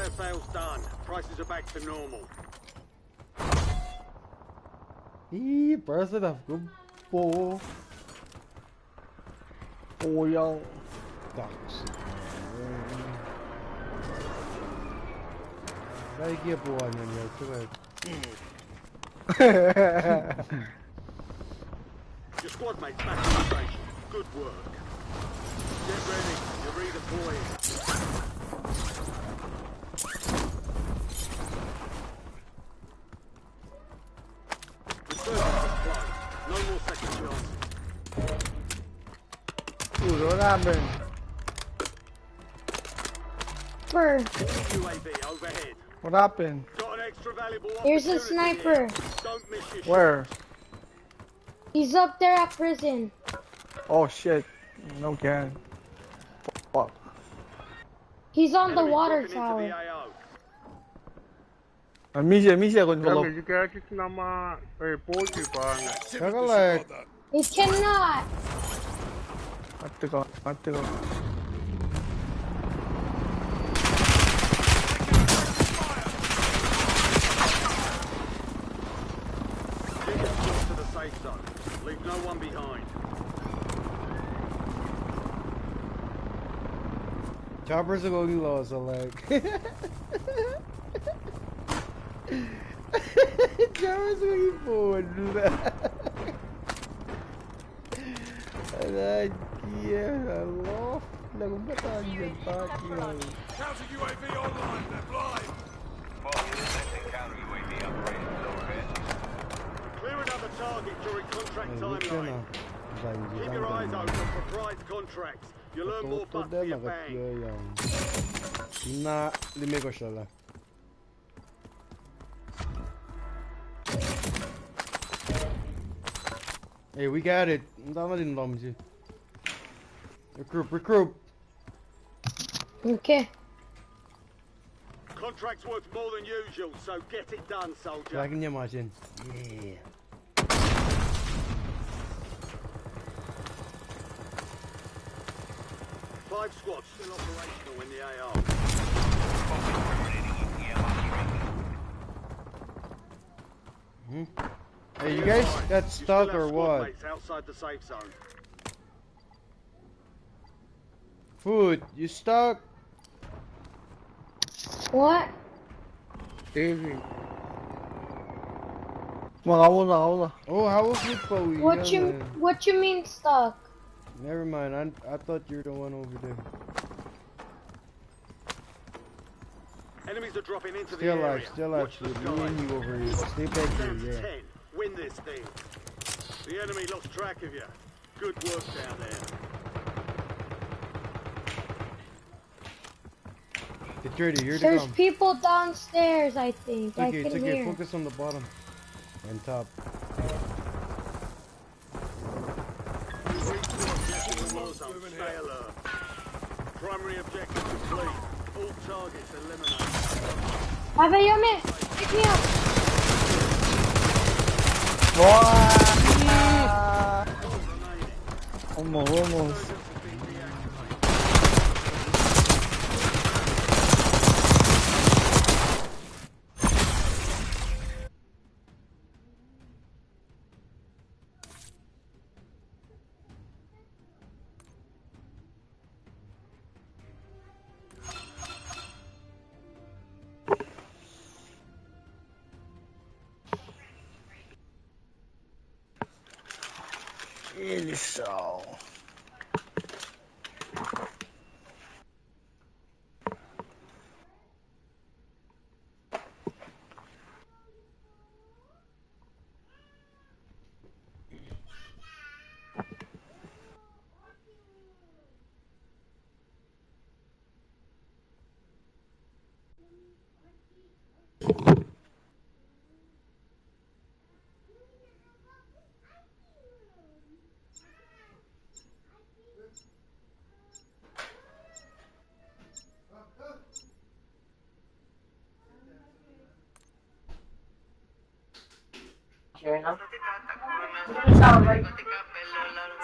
Fire sale's done. Prices are back to normal. Ih, parça da ficou boa. Olha. Sai aqui a porra, meu Deus. Your squad mates back on the station. Good work. Get ready. You're redeploying. No more second chances. What happened? UAV overhead. What happened? Got an extra valuable Here's a opportunity sniper. here. Don't miss your Where? shot. He's up there at prison. Oh shit. No can. Fuck. He's on the Enemy water dropping into the tower. AO. Misha control. He He cannot. Attigo. Get your squad to the safe zone. Leave no one behind. Choppers are going low, so like. Choppers are going forward. Allah. Lagu batang yan, taki. Counter UAV online, they're blind. Counter UAV operations overhead. Clear another target during contract timeline. Keep your eyes open for prize contracts. You'll earn more bucks for your bang. Na lime ko siya la. Hey, we got it. Tama din lang siya. Recruit. Okay. Contract's worth more than usual, so get it done, soldier. Lagi niya machin. Yeah. Five squads still operational in the AR. Hey, you guys got stuck or squad what? mates outside the safe zone. Food, you stuck? What? Davey. Makauna. Oh, how was it for you? What you mean stuck? Never mind. I thought you were the one over there. Enemies are dropping into Still the alive, area. still alive. Watch the Me skies. and you over here. Stay back here, Down to yeah. 10. Win this thing. The enemy lost track of you. Good work down there. Get ready, here to There's come. people downstairs, I think. I It's can okay. hear. Focus on the bottom and top. Stay alert. Primary objective complete. All targets eliminated. Avayome, pick me up. Almost. Ele só.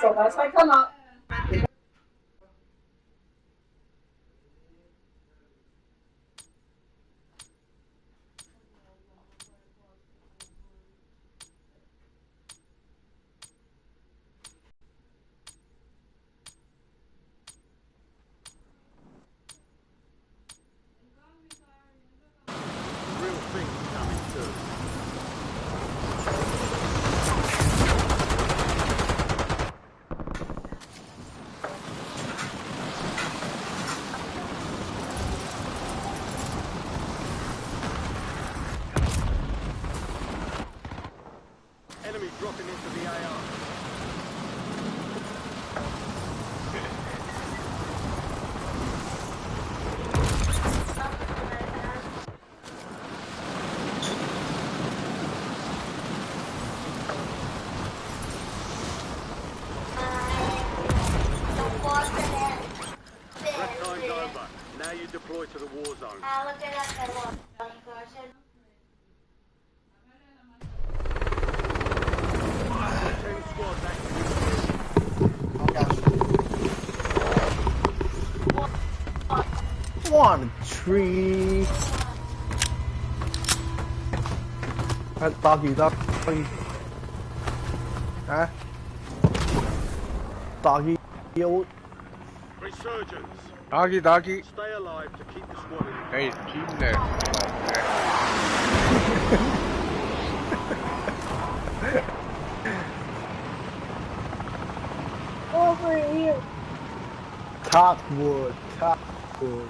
So that's like come up. Now you deploy to the war zone. Ten squads active. 1, 3.打幾打啊？打幾有 Resurgence. 打幾打幾？ Stay alive to keep the squad in. 可以聽咧。Over here. Top wood, top wood.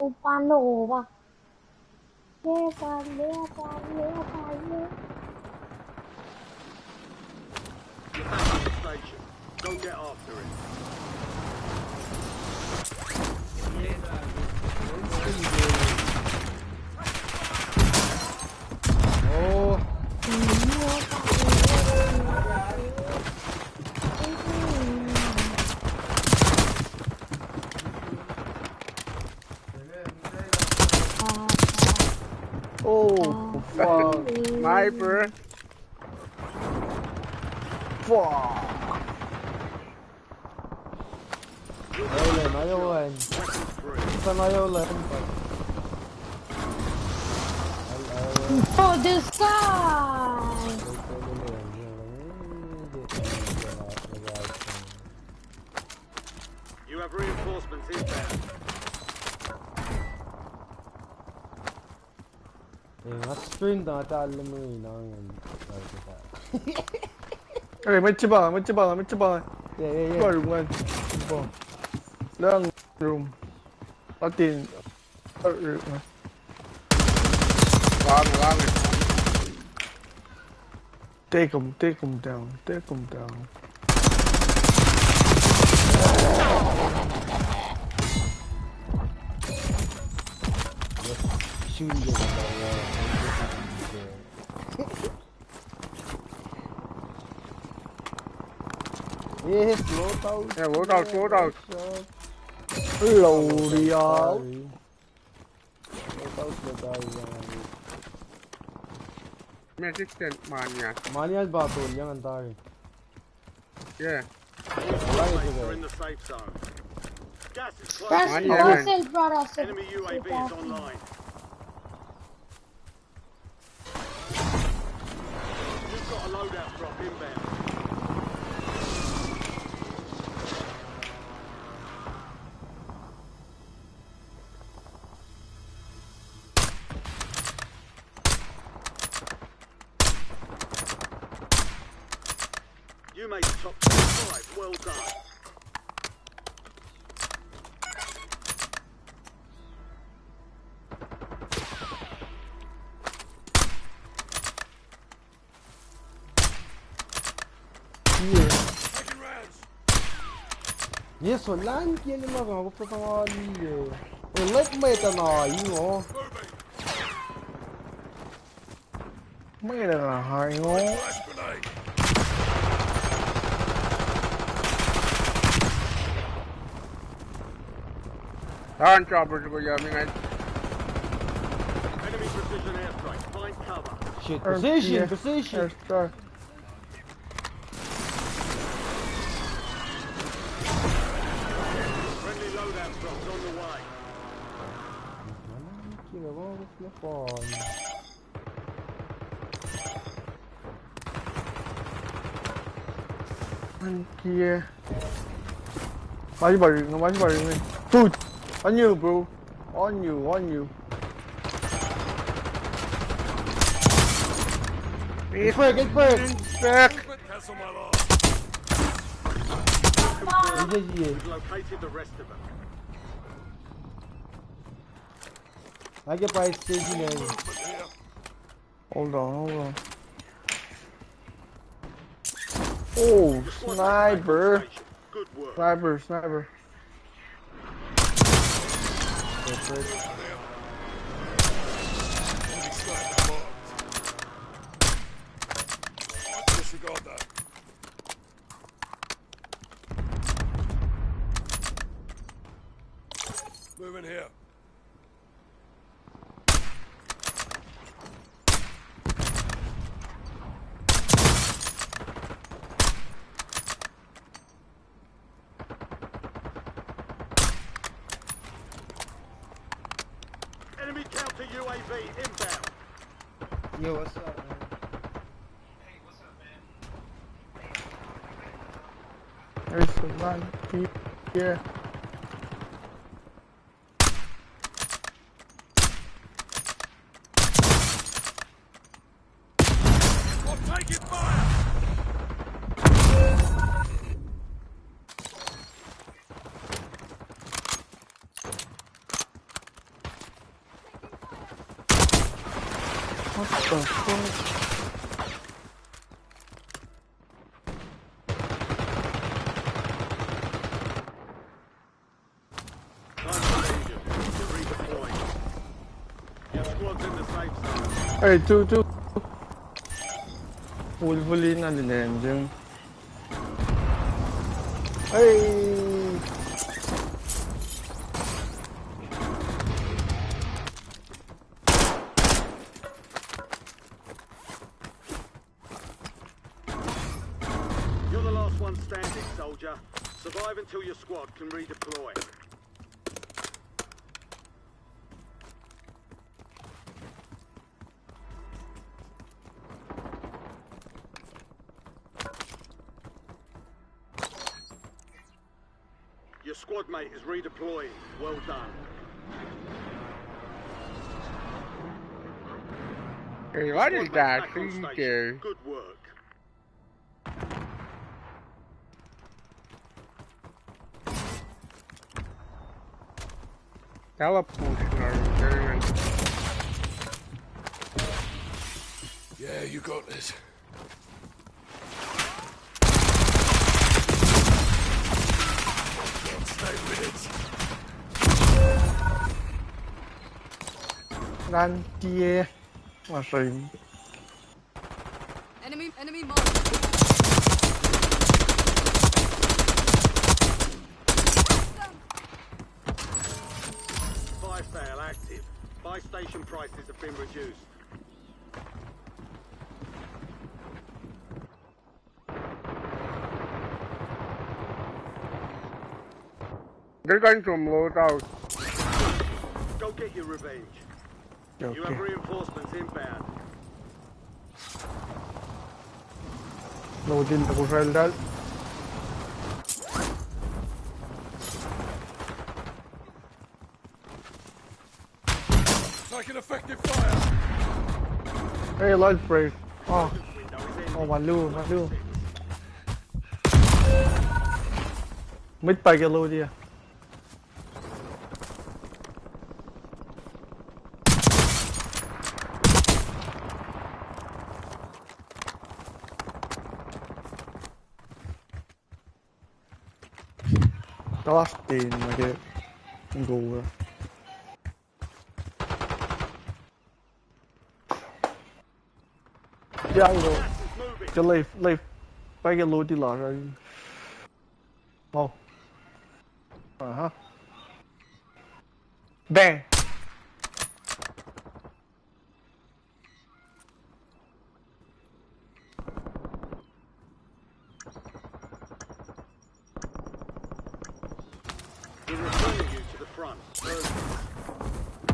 Upano ba? You have the station. Go get after it. Oh, Oh, fuck. Sniper. Fuck. ayaw lan. Saan ayaw lan? Oh, this guy! You have reinforcements inbound. Sprint na alam mo yun ang Okay, may chiba, may chiba, may chiba. yeah. Room 1. Lang room. Atin. Lang. Take him down. Take him down. Shooting them on the wall. Yes, load out. Yeah, load out. Shot. Load out. Load out. May assistant mania. Manial ba tol? Yan ang tari. Yeah. Mates are in the safe zone. Gas is close. That's Mania. Russell brought us a Enemy UAV is online. You've got a loadout drop inbound. You made the top 5. Well done. Taking rounds. Yes, wala ang kaya naman ako pa tanga liyo. Like may tanayo. May nakahayo. Flash grenade. Saan choppers ko yamin ay? Enemy precision airstrike. Find cover. Shit, Yeah. position. Star. Friendly loadout drops on the way. Kira mo na phone. Kia. Watch. Dude, on you, bro. On you. Get back. Cancel my alarm. We've located the rest of them. I get by staging Movement here. Hold on, hold on. Oh, Your squad mate's back on sniper. station. Good work. Sniper, sniper. Enemy sniper marked. Disregard that. Moving here. Enemy counter UAV inbound. Yo, what's up, man? There's a lot here. I'm taking fire! What the fuck? Time to leave you. You're redeploying. Your squad's in the safe zone. Hey, two. Fully na din dyan. Hey! You're the last one standing, soldier. Survive until your squad can redeploy. Your squad mate is redeploying. Well done. Hey, what Squad is mate's that back on feature? station. Good work. Teleporter. Yeah, you got this. Stay with it. Ganti. Masay. Enemy marked. Fire sale active. Buy station prices have been reduced. They're going from loadout. Go get your revenge. You Okay. have reinforcements inbound. Loadin ako sa Eldal. Taking effective fire. Hey, light break. Oh, Window is oh, ending. malu. Mid pa ke load dia. The last team like it go. Yeah, I know. Gas is moving. Cái leave. Phải cái load đi lò rồi. Oh. Uh-huh. Bang. We're returning you to the front.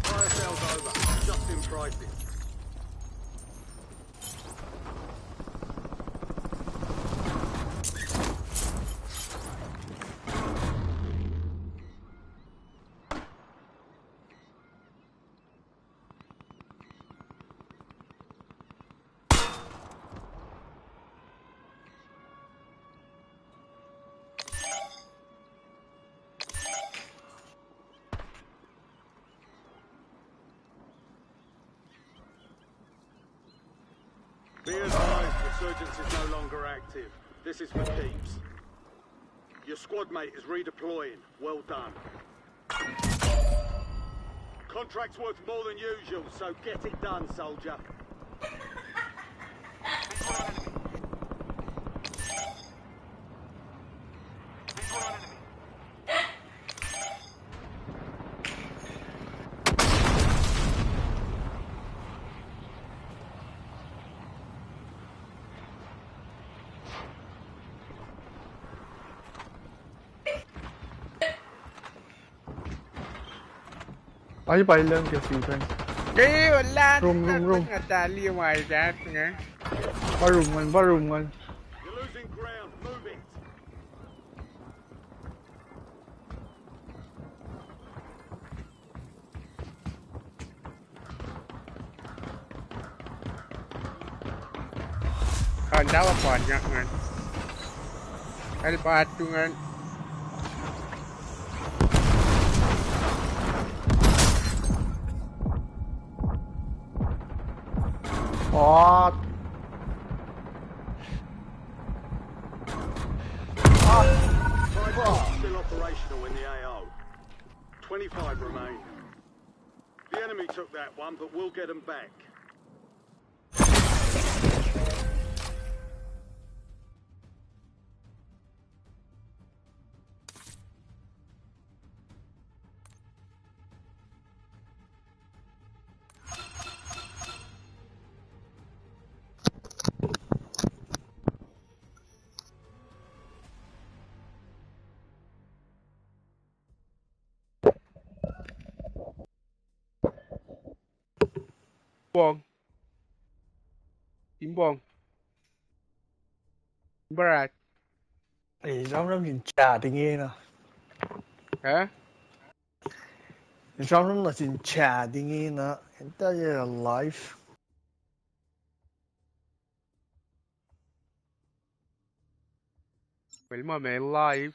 Fire sale's over. Just in prices. Be advised, Resurgence is no longer active. This is for keeps. Your squad mate is redeploying. Well done. Contract's worth more than usual, so get it done, soldier. Ay, bailan kasi kan. Wala. Room. Natali yung mga nga. Barungan. You're losing ground. Move it. Kanda wa banyak kan. Kali patungan. What? Still operational in the AO. 25 remain. The enemy took that one, but we'll get them back. Bong. Timbong. Berat. Trong nó nhìn chả thì nghe nè. Hả? Trong nó nhìn chả thì nghe nè. Hiện tại là live. Well, my man live.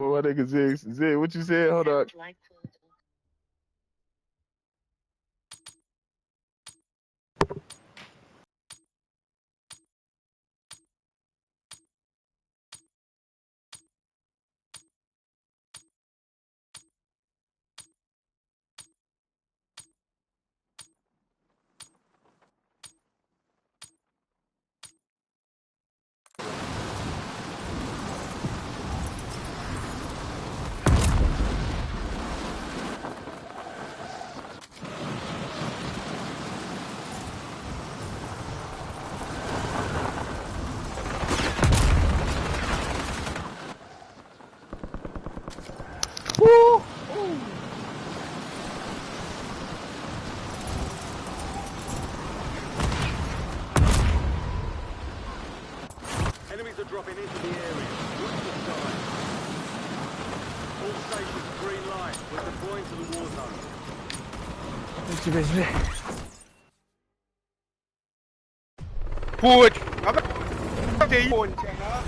What nigga Zay, what you said? Hold on. Enemies are dropping into the area. Watch the sky. All stations green light. We're deploying to the war zone. 집에. Push. Apa dia pun cakap.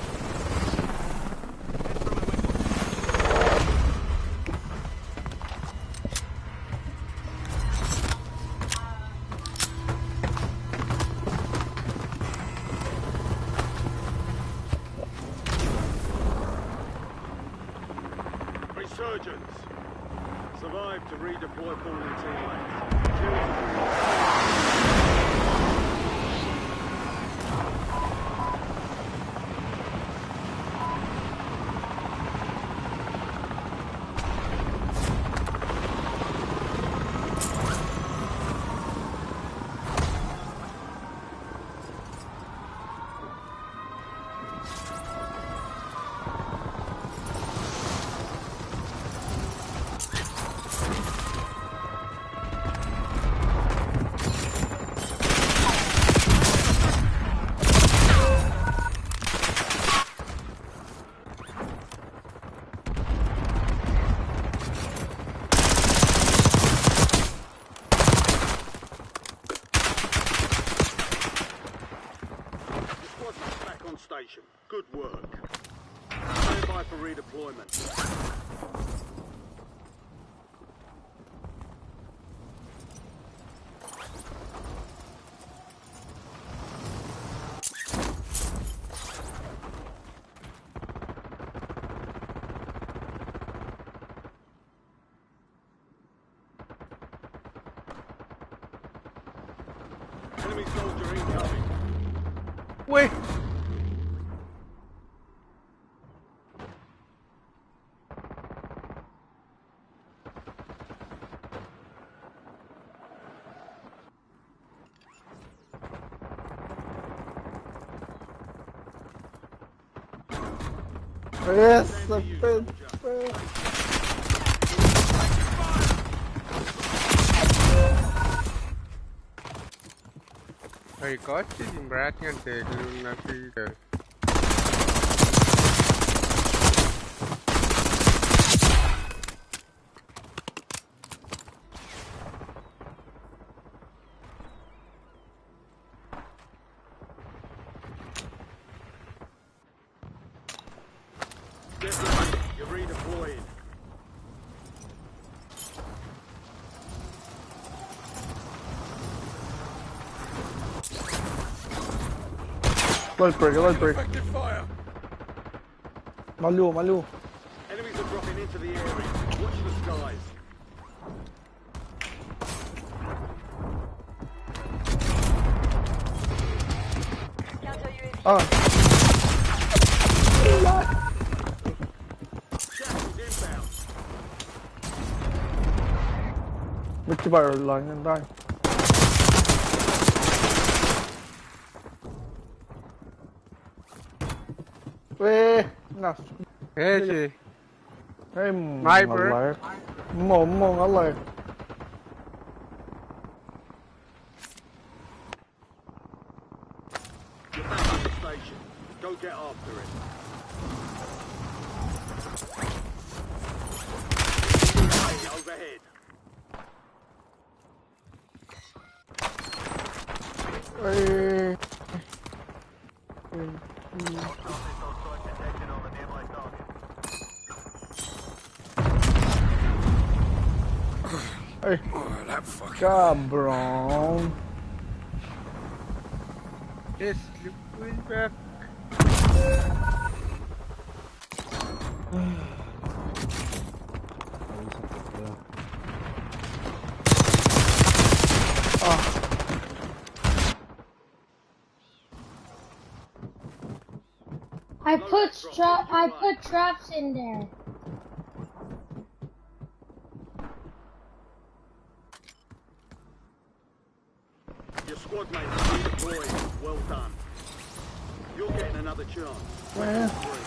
Resurgence. Survive to redeploy fallen teammates. Kill to Good work. Stand by for redeployment. Enemy soldier incoming. Wait. Yes, the pin. Thầy có chứ gì mà ngăn tệ luôn là khi rồi. Get ready. You're redeploying. Let's break. Effective fire. Malu. Enemies are dropping into the area. Watch the skies. Ah. Shackles inbound. Mickey Byron lang yan tayo. Weh, nas. Thế gì? Hey, Sniper. alert. Mong alert. You're back on the station. Go get after it. Hey, overhead. Hey. Hey, Oh, that fucking. cabron. Yes, look back. I put traps in there. Your squad mates are redeploying. Well done. You're getting another chance. Man. Three.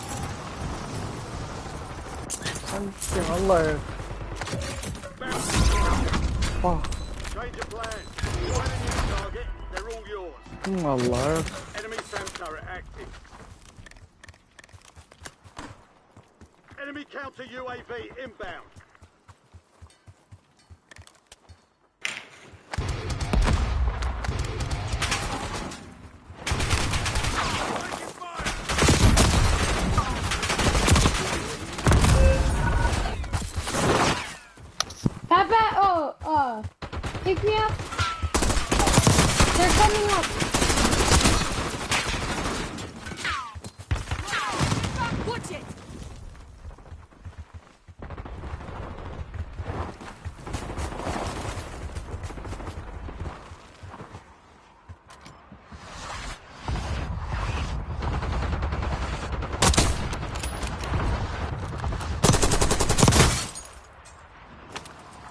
Something alert. Oh, Change your plans. You find a new target, they're all yours. alert. Enemy SAM turret active. Enemy counter UAV inbound. Pick me up. They're coming up. Watch it.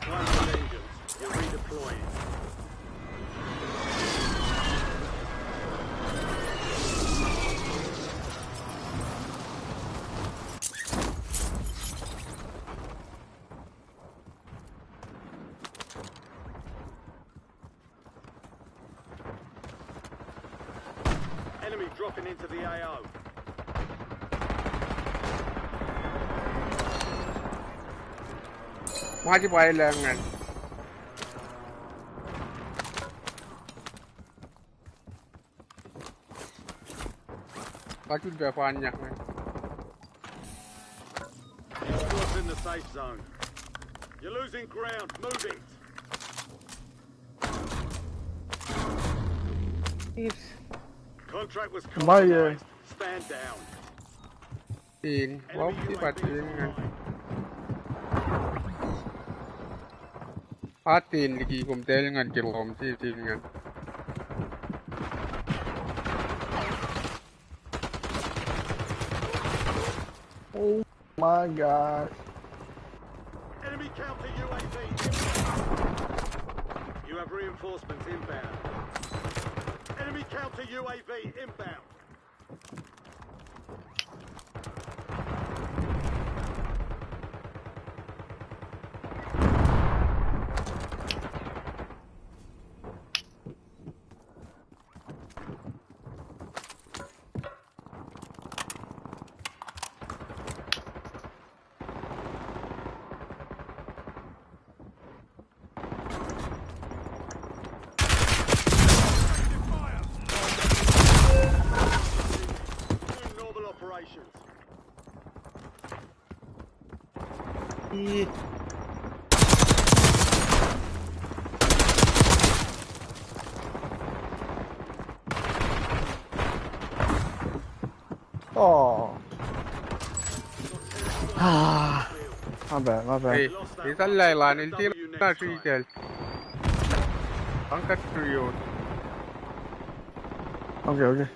One with engines. You're redeploying. Enemy dropping into the AO. Má chứ bay lên ngành. Có chút về khoan nhạc này. Squad's in the safe zone. You're losing ground. Move it. Contract was compromised. Stand down. Tin, bóp cái bà tin này. Tin thì cũng tên ngàn kiểu lộn thì tin ngàn. Oh my god. Enemy counter UAV. You have reinforcements inbound. Enemy counter UAV inbound. Normal operations. Oh. My bad, my bad. Ei, tällä lailla niin tilaa siitä. Ankat trio. Okay, okay.